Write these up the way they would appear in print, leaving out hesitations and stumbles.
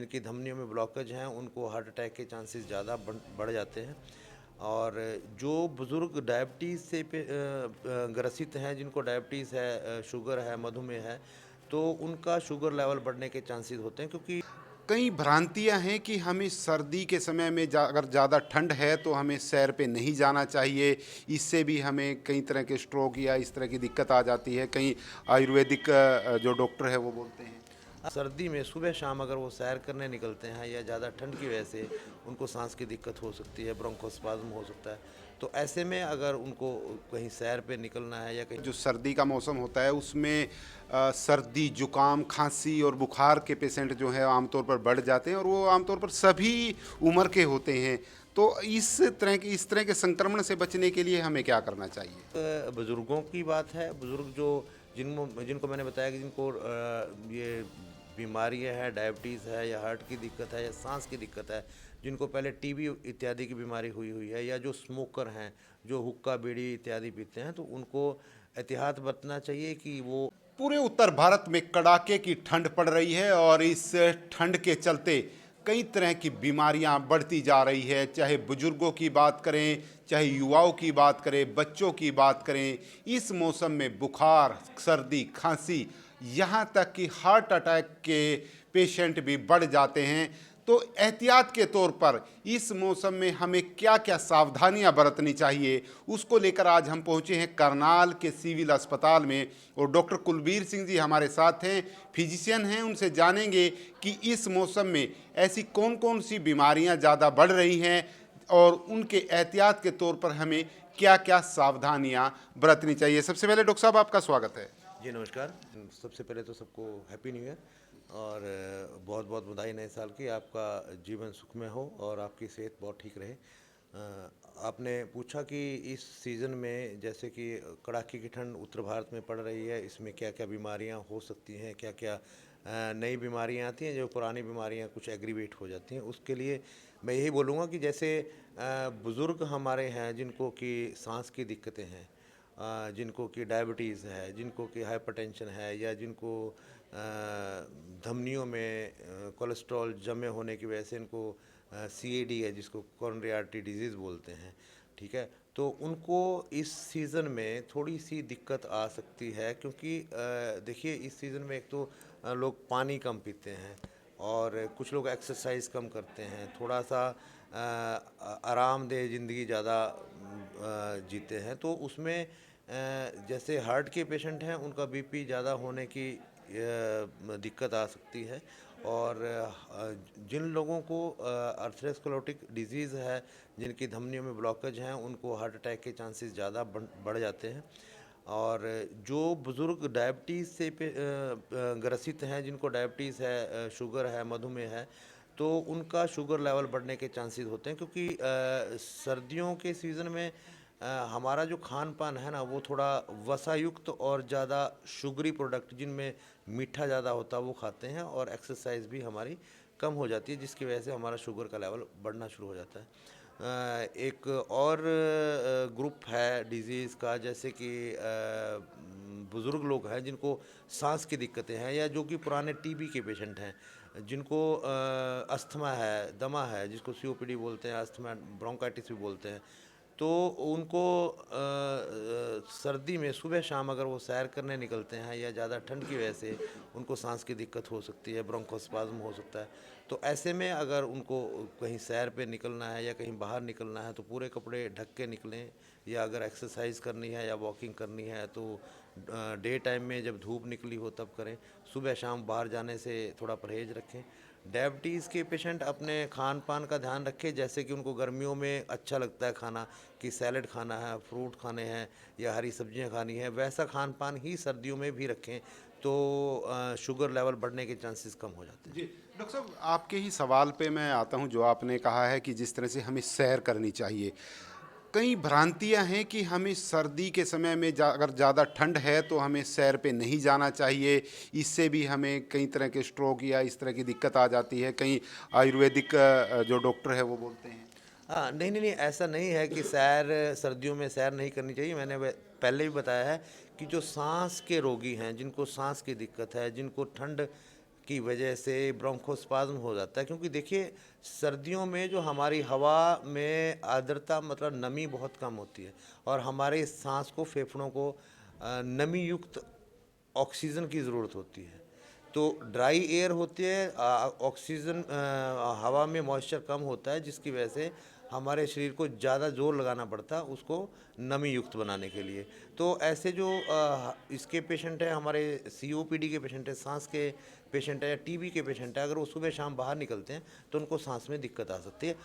जिनकी धमनियों में ब्लॉकेज हैं उनको हार्ट अटैक के चांसेस ज़्यादा बढ़ जाते हैं। और जो बुज़ुर्ग डायबिटीज़ से ग्रसित हैं, जिनको डायबिटीज़ है, शुगर है, मधुमेह है, तो उनका शुगर लेवल बढ़ने के चांसेस होते हैं, क्योंकि कई भ्रांतियां हैं कि हमें सर्दी के समय में अगर ज़्यादा ठंड है तो हमें सैर पे नहीं जाना चाहिए। इससे भी हमें कई तरह के स्ट्रोक या इस तरह की दिक्कत आ जाती है। कई आयुर्वेदिक जो डॉक्टर है वो बोलते हैं। सर्दी में सुबह शाम अगर वो सैर करने निकलते हैं या ज़्यादा ठंड की वजह से उनको सांस की दिक्कत हो सकती है, ब्रोंकोस्पाज्म हो सकता है। तो ऐसे में अगर उनको कहीं सैर पे निकलना है या कहीं जो सर्दी का मौसम होता है उसमें सर्दी, जुकाम, खांसी और बुखार के पेशेंट जो है आमतौर पर बढ़ जाते हैं और वो आमतौर पर सभी उम्र के होते हैं। तो इस तरह के संक्रमण से बचने के लिए हमें क्या करना चाहिए? बुज़ुर्गों की बात है, बुज़ुर्ग जो जिनको जिनको मैंने बताया कि जिनको ये बीमारियां है, डायबिटीज़ है या हार्ट की दिक्कत है या सांस की दिक्कत है, जिनको पहले टीबी इत्यादि की बीमारी हुई हुई है, या जो स्मोकर हैं, जो हुक्का बीड़ी इत्यादि पीते हैं, तो उनको एहतियात बरतना चाहिए कि वो पूरे उत्तर भारत में कड़ाके की ठंड पड़ रही है और इस ठंड के चलते कई तरह की बीमारियां बढ़ती जा रही है। चाहे बुजुर्गों की बात करें, चाहे युवाओं की बात करें, बच्चों की बात करें, इस मौसम में बुखार, सर्दी, खांसी, यहाँ तक कि हार्ट अटैक के पेशेंट भी बढ़ जाते हैं। तो एहतियात के तौर पर इस मौसम में हमें क्या क्या सावधानियां बरतनी चाहिए, उसको लेकर आज हम पहुंचे हैं करनाल के सिविल अस्पताल में। और डॉक्टर कुलबीर सिंह जी हमारे साथ हैं, फिजिशियन हैं। उनसे जानेंगे कि इस मौसम में ऐसी कौन कौन सी बीमारियां ज़्यादा बढ़ रही हैं और उनके एहतियात के तौर पर हमें क्या क्या सावधानियां बरतनी चाहिए। सबसे पहले डॉक्टर साहब आपका स्वागत है। जी नमस्कार। सबसे पहले तो सबको हैप्पी न्यू ईयर और बहुत बहुत बधाई नए साल की। आपका जीवन सुखमय हो और आपकी सेहत बहुत ठीक रहे। आपने पूछा कि इस सीज़न में जैसे कि कड़ाके की ठंड उत्तर भारत में पड़ रही है, इसमें क्या क्या बीमारियां हो सकती हैं, क्या क्या नई बीमारियां आती हैं, जो पुरानी बीमारियां कुछ एग्रीवेट हो जाती हैं। उसके लिए मैं यही बोलूँगा कि जैसे बुज़ुर्ग हमारे हैं जिनको कि सांस की दिक्कतें हैं, जिनको कि डायबिटीज़ है, जिनको कि हाइपरटेंशन है, या जिनको धमनियों में कोलेस्ट्रॉल जमे होने की वजह से इनको सीएडी है, जिसको कोरोनरी आर्टरी डिजीज़ बोलते हैं, ठीक है। तो उनको इस सीज़न में थोड़ी सी दिक्कत आ सकती है, क्योंकि देखिए इस सीज़न में एक तो लोग पानी कम पीते हैं और कुछ लोग एक्सरसाइज कम करते हैं, थोड़ा सा आरामदेह ज़िंदगी ज़्यादा जीते हैं। तो उसमें जैसे हार्ट के पेशेंट हैं उनका बीपी ज़्यादा होने की दिक्कत आ सकती है। और जिन लोगों को अर्थराइस्क्लेरोटिक डिजीज़ है, जिनकी धमनियों में ब्लॉकेज हैं, उनको हार्ट अटैक के चांसेस ज़्यादा बढ़ जाते हैं। और जो बुज़ुर्ग डायबिटीज़ से ग्रसित हैं, जिनको डायबिटीज़ है, शुगर है, मधुमेह है, तो उनका शुगर लेवल बढ़ने के चांसेस होते हैं, क्योंकि सर्दियों के सीज़न में हमारा जो खान पान है ना, वो थोड़ा वसायुक्त और ज़्यादा शुगरी प्रोडक्ट जिनमें मीठा ज़्यादा होता है वो खाते हैं, और एक्सरसाइज भी हमारी कम हो जाती है, जिसकी वजह से हमारा शुगर का लेवल बढ़ना शुरू हो जाता है। एक और ग्रुप है डिजीज़ का, जैसे कि बुज़ुर्ग लोग हैं जिनको सांस की दिक्कतें हैं, या जो कि पुराने टीबी के पेशेंट हैं, जिनको अस्थमा है, दमा है, जिसको सीओपीडी बोलते हैं, अस्थमा ब्रोंकाइटिस भी बोलते हैं। तो उनको सर्दी में सुबह शाम अगर वो सैर करने निकलते हैं या ज़्यादा ठंड की वजह से उनको सांस की दिक्कत हो सकती है, ब्रोंकोस्पाज्म हो सकता है। तो ऐसे में अगर उनको कहीं सैर पे निकलना है या कहीं बाहर निकलना है, तो पूरे कपड़े ढक के निकलें, या अगर एक्सरसाइज करनी है या वॉकिंग करनी है तो डे टाइम में जब धूप निकली हो तब करें। सुबह शाम बाहर जाने से थोड़ा परहेज़ रखें। डायबिटीज़ के पेशेंट अपने खान पान का ध्यान रखें, जैसे कि उनको गर्मियों में अच्छा लगता है खाना, कि सैलड खाना है, फ्रूट खाने हैं या हरी सब्जियां खानी है, वैसा खान पान ही सर्दियों में भी रखें, तो शुगर लेवल बढ़ने के चांसेस कम हो जाते हैं। जी डॉक्टर साहब, आपके ही सवाल पे मैं आता हूँ। जो आपने कहा है कि जिस तरह से हमें सैर करनी चाहिए, कई भ्रांतियां हैं कि हमें सर्दी के समय में अगर ज़्यादा ठंड है तो हमें सैर पे नहीं जाना चाहिए। इससे भी हमें कई तरह के स्ट्रोक या इस तरह की दिक्कत आ जाती है। कई आयुर्वेदिक जो डॉक्टर है वो बोलते हैं। हाँ, नहीं, नहीं, नहीं, ऐसा नहीं है कि सर्दियों में सैर नहीं करनी चाहिए। मैंने पहले भी बताया है कि जो साँस के रोगी हैं, जिनको साँस की दिक्कत है, जिनको ठंड की वजह से ब्रोंकोस्पाज्म हो जाता है, क्योंकि देखिए सर्दियों में जो हमारी हवा में आर्द्रता मतलब नमी बहुत कम होती है और हमारे सांस को, फेफड़ों को नमी युक्त ऑक्सीजन की ज़रूरत होती है। तो ड्राई एयर होती है, ऑक्सीजन हवा में मॉइस्चर कम होता है, जिसकी वजह से हमारे शरीर को ज़्यादा जोर लगाना पड़ता है उसको नमी युक्त बनाने के लिए। तो ऐसे जो इसके पेशेंट हैं, हमारे सीओपीडी के पेशेंट हैं, सांस के पेशेंट है या टीबी के पेशेंट है, अगर वो सुबह शाम बाहर निकलते हैं तो उनको सांस में दिक्कत आ सकती है।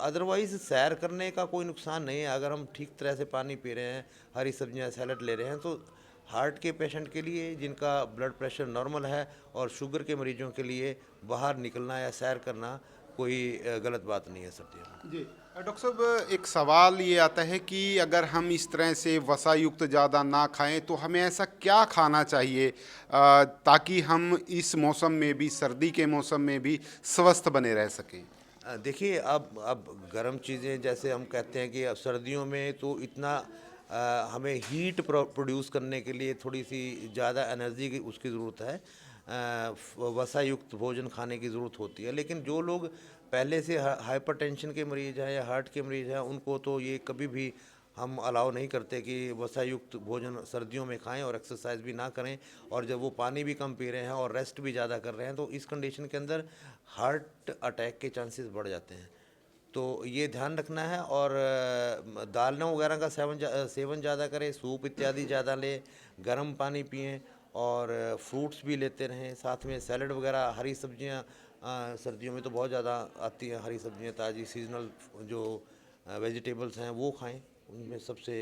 अदरवाइज़ सैर करने का कोई नुकसान नहीं है, अगर हम ठीक तरह से पानी पी रहे हैं, हरी सब्जियां, सैलड ले रहे हैं, तो हार्ट के पेशेंट के लिए जिनका ब्लड प्रेशर नॉर्मल है और शुगर के मरीजों के लिए बाहर निकलना या सैर करना कोई गलत बात नहीं है सर्दियों में। जी डॉक्टर साहब, एक सवाल ये आता है कि अगर हम इस तरह से वसा युक्त ज़्यादा ना खाएं तो हमें ऐसा क्या खाना चाहिए ताकि हम इस मौसम में भी, सर्दी के मौसम में भी स्वस्थ बने रह सकें? देखिए अब गर्म चीज़ें, जैसे हम कहते हैं कि अब सर्दियों में तो इतना हमें हीट प्रोड्यूस करने के लिए थोड़ी सी ज़्यादा एनर्जी की उसकी ज़रूरत है, वसा युक्त भोजन खाने की ज़रूरत होती है। लेकिन जो लोग पहले से हाइपरटेंशन के मरीज़ हैं या हार्ट के मरीज़ हैं, उनको तो ये कभी भी हम अलाउ नहीं करते कि वसा युक्त भोजन सर्दियों में खाएं और एक्सरसाइज भी ना करें। और जब वो पानी भी कम पी रहे हैं और रेस्ट भी ज़्यादा कर रहे हैं, तो इस कंडीशन के अंदर हार्ट अटैक के चांसेस बढ़ जाते हैं। तो ये ध्यान रखना है। और दालों वगैरह का सेवन ज़्यादा करें, सूप इत्यादि ज़्यादा लें, गर्म पानी पिएं और फ्रूट्स भी लेते रहें, साथ में सैलड वगैरह, हरी सब्जियां सर्दियों में तो बहुत ज़्यादा आती हैं हरी सब्जियां, ताज़ी सीजनल जो वेजिटेबल्स हैं वो खाएं, उनमें सबसे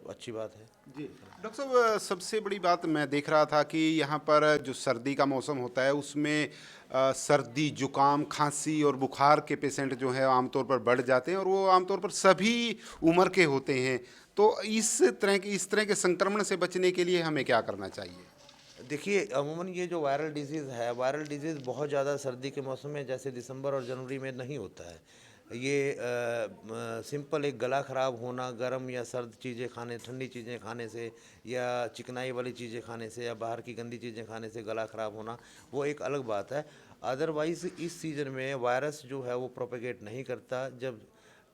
अच्छी बात है। जी डॉक्टर साहब, सबसे बड़ी बात मैं देख रहा था कि यहाँ पर जो सर्दी का मौसम होता है उसमें सर्दी, जुकाम, खांसी और बुखार के पेशेंट जो है आमतौर पर बढ़ जाते हैं और वो आमतौर पर सभी उम्र के होते हैं। तो इस तरह के संक्रमण से बचने के लिए हमें क्या करना चाहिए? देखिए अमूमन ये जो वायरल डिजीज़ है, वायरल डिजीज़ बहुत ज़्यादा सर्दी के मौसम में जैसे दिसंबर और जनवरी में नहीं होता है। ये सिंपल एक गला ख़राब होना, गर्म या सर्द चीज़ें खाने, ठंडी चीज़ें खाने से या चिकनाई वाली चीज़ें खाने से या बाहर की गंदी चीज़ें खाने से गला ख़राब होना, वो एक अलग बात है। अदरवाइज़ इस सीज़न में वायरस जो है वो प्रोपेगेट नहीं करता। जब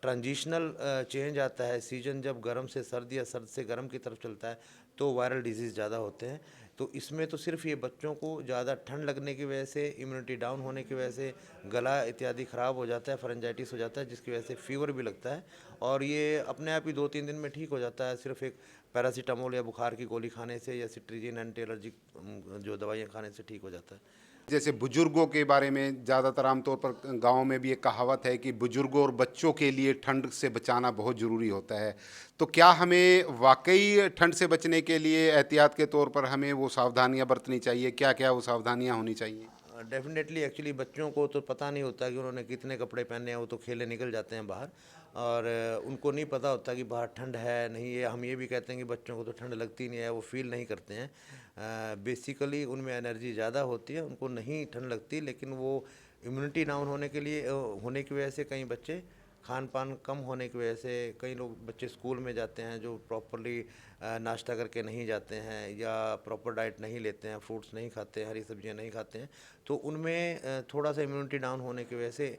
ट्रांजिशनल चेंज आता है, सीजन जब गर्म से सर्द या सर्द से गर्म की तरफ चलता है, तो वायरल डिजीज़ ज़्यादा होते हैं। तो इसमें तो सिर्फ ये बच्चों को ज़्यादा ठंड लगने की वजह से, इम्यूनिटी डाउन होने की वजह से गला इत्यादि ख़राब हो जाता है, फरेंजाइटिस हो जाता है, जिसकी वजह से फीवर भी लगता है और ये अपने आप ही 2-3 दिन में ठीक हो जाता है, सिर्फ एक पैरासीटामोल या बुखार की गोली खाने से या सिट्रीजिन एंटी एलर्जिक जो दवाइयाँ खाने से ठीक हो जाता है। जैसे बुजुर्गों के बारे में ज़्यादातर आमतौर पर गाँव में भी एक कहावत है कि बुजुर्गों और बच्चों के लिए ठंड से बचाना बहुत ज़रूरी होता है। तो क्या हमें वाकई ठंड से बचने के लिए एहतियात के तौर पर हमें वो सावधानियां बरतनी चाहिए? क्या-क्या वो सावधानियां होनी चाहिए? डेफिनेटली एक्चुअली बच्चों को तो पता नहीं होता कि उन्होंने कितने कपड़े पहने हैं, वो तो खेले निकल जाते हैं बाहर और उनको नहीं पता होता कि बाहर ठंड है नहीं है। हम ये भी कहते हैं कि बच्चों को तो ठंड लगती नहीं है, वो फील नहीं करते हैं। बेसिकली उनमें एनर्जी ज़्यादा होती है, उनको नहीं ठंड लगती, लेकिन वो इम्यूनिटी डाउन होने के लिए होने की वजह से कई बच्चे, खान पान कम होने की वजह से कई लोग बच्चे स्कूल में जाते हैं जो प्रॉपरली नाश्ता करके नहीं जाते हैं या प्रॉपर डाइट नहीं लेते हैं, फ्रूट्स नहीं खाते हैं, हरी सब्जियां नहीं खाते हैं, तो उनमें थोड़ा सा इम्यूनिटी डाउन होने की वजह से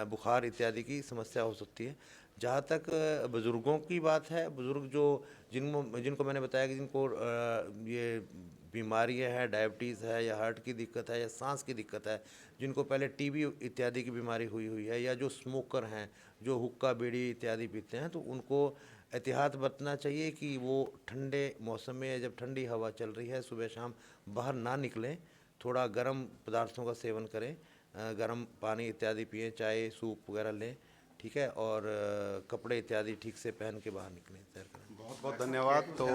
बुखार इत्यादि की समस्या हो सकती है। जहाँ तक बुज़ुर्गों की बात है, बुज़ुर्ग जो जिनको जिनको मैंने बताया कि जिनको ये बीमारियां हैं, डायबिटीज़ है या हार्ट की दिक्कत है या सांस की दिक्कत है, जिनको पहले टीबी इत्यादि की बीमारी हुई हुई है या जो स्मोकर हैं, जो हुक्का बीड़ी इत्यादि पीते हैं, तो उनको एहतियात बरतना चाहिए कि वो ठंडे मौसम में जब ठंडी हवा चल रही है सुबह शाम बाहर ना निकलें, थोड़ा गर्म पदार्थों का सेवन करें, गर्म पानी इत्यादि पिएं, चाय सूप वगैरह लें, ठीक है, और कपड़े इत्यादि ठीक से पहन के बाहर निकलें, सैर करें। बहुत बहुत धन्यवाद। तो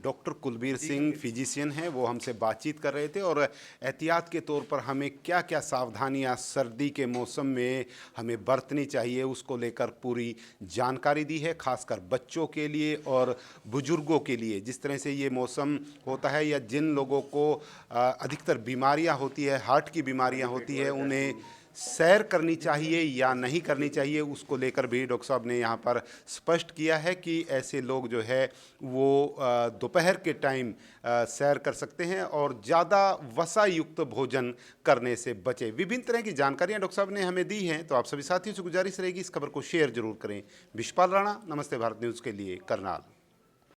डॉक्टर कुलबीर सिंह फिजिशियन हैं, वो हमसे बातचीत कर रहे थे और एहतियात के तौर पर हमें क्या क्या सावधानियां सर्दी के मौसम में हमें बरतनी चाहिए उसको लेकर पूरी जानकारी दी है, खासकर बच्चों के लिए और बुजुर्गों के लिए। जिस तरह से ये मौसम होता है या जिन लोगों को अधिकतर बीमारियां होती है, हार्ट की बीमारियां होती है, उन्हें सैर करनी चाहिए या नहीं करनी चाहिए, उसको लेकर भी डॉक्टर साहब ने यहाँ पर स्पष्ट किया है कि ऐसे लोग जो है वो दोपहर के टाइम सैर कर सकते हैं और ज़्यादा वसा युक्त भोजन करने से बचे। विभिन्न तरह की जानकारियाँ डॉक्टर साहब ने हमें दी हैं, तो आप सभी साथियों से गुजारिश रहेगी इस खबर को शेयर जरूर करें। विशपाल राणा, नमस्ते भारत न्यूज़ के लिए, करनाल।